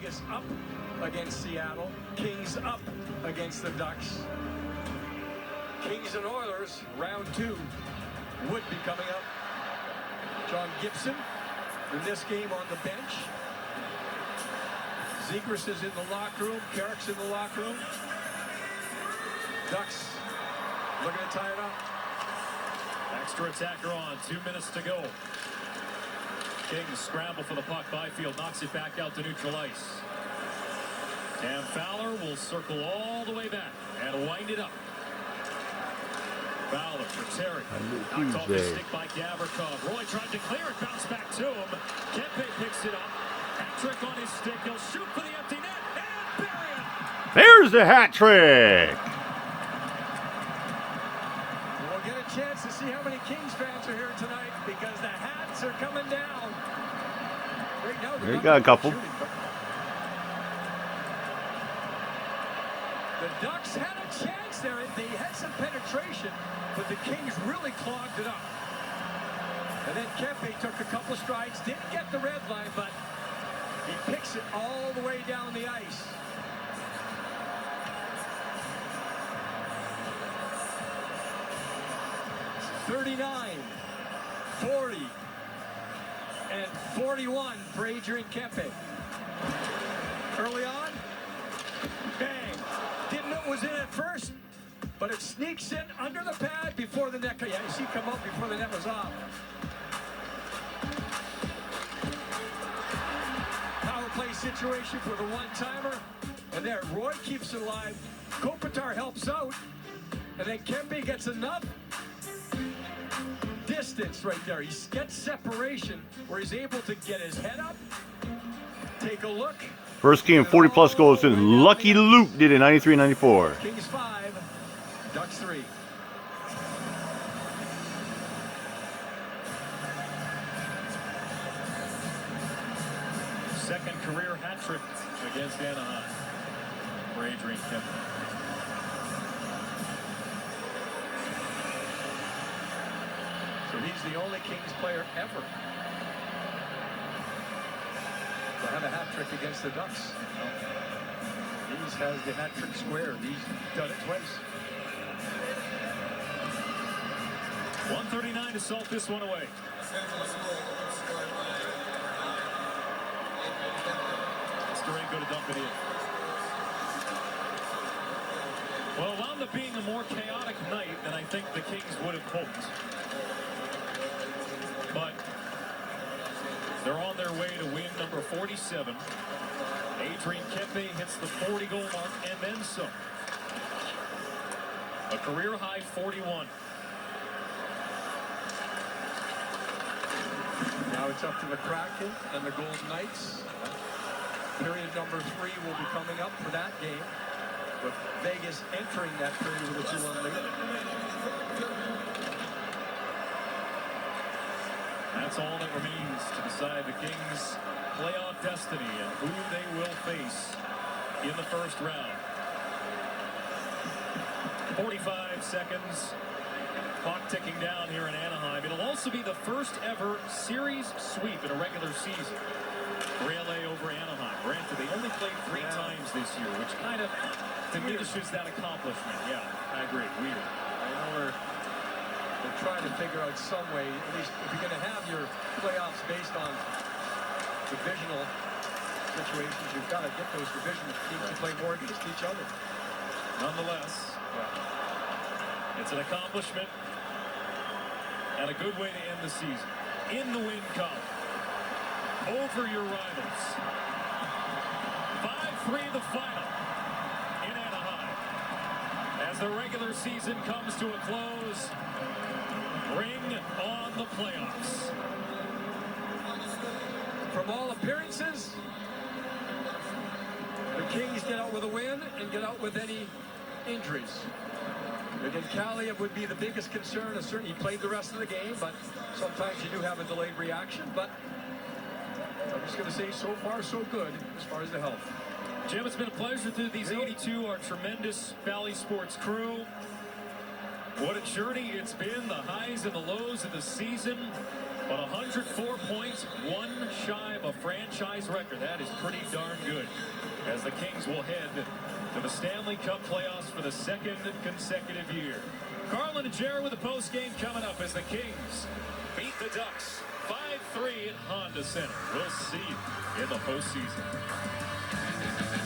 Vegas up against Seattle. Kings up against the Ducks. Kings and Oilers, round 2, would be coming up. John Gibson in this game on the bench. Zegras is in the locker room. Carrick's in the locker room. Ducks looking to tie it up. Extra attacker on, 2 minutes to go. Kings scramble for the puck. Byfield knocks it back out to neutral ice. Cam Fowler will circle all the way back and wind it up. Fowler for Terry. Knocked off the stick by Gavrikov. Roy tried to clear it, bounced back to him. Kempe picks it up. Hat trick on his stick. He'll shoot for the empty net and bury it. There's the hat trick. We'll get a chance to see how many Kings fans are here tonight because the hats are coming down. Right now, there you got a couple. The Ducks had a chance there. They had some penetration, but the Kings really clogged it up. And then Kempe took a couple strides, didn't get the red line, but he picks it all the way down the ice. It's 39, 40, and 41 for Adrian Kempe. Early on, bang. Didn't know it was in at first, but it sneaks in under the pad before the net. Yeah, you see it come up before the net was off. Power play situation for the one-timer. And there, Roy keeps it alive. Kopitar helps out. And then Kempe gets enough distance right there. He gets separation where he's able to get his head up, take a look. First game 40-plus goals since Lucky Luke did it, 93-94. Kings 5, Ducks 3. Second career hat trick against Anaheim for Adrian Kempe. So he's the only Kings player ever to have a hat trick against the Ducks. He has the hat trick squared. He's done it twice. 1:39 to salt this one away. Starenko to dump it in. Well, it wound up being a more chaotic night than I think the Kings would have hoped. But they're on their way to win number 47. Adrian Kempe hits the 40-goal mark and then some. A career-high 41. Now it's up to the Kraken and the Golden Knights. Period number 3 will be coming up for that game, with Vegas entering that period with a 2-1 lead. That's all that remains to decide the Kings' playoff destiny and who they will face in the first round. 45 seconds. Clock ticking down here in Anaheim. It'll also be the first ever series sweep in a regular season for LA over Anaheim. Granted, they only played 3 times this year, which kind of diminishes that accomplishment. Yeah, I agree. Weird. I know we're trying to figure out some way, at least if you're going to have your playoffs based on divisional situations, you've got to get those divisional teams to play more against each other. Nonetheless, it's an accomplishment and a good way to end the season. In the win column, over your rivals. 5-3 the final in Anaheim. As the regular season comes to a close, bring on the playoffs. From all appearances, the Kings get out with a win and get out with any injuries. Again, Kaliyev would be the biggest concern. Certainly he played the rest of the game, but sometimes you do have a delayed reaction. But I'm just going to say so far so good as far as the health. Jim, it's been a pleasure through these 82, our tremendous Valley Sports crew. What a journey it's been, the highs and the lows of the season. But 104 points, one shy of a franchise record. That is pretty darn good. Kings will head to the Stanley Cup playoffs for the second consecutive year. Carlin and Jared with the postgame coming up as the Kings beat the Ducks 5-3 at Honda Center. We'll see you in the postseason.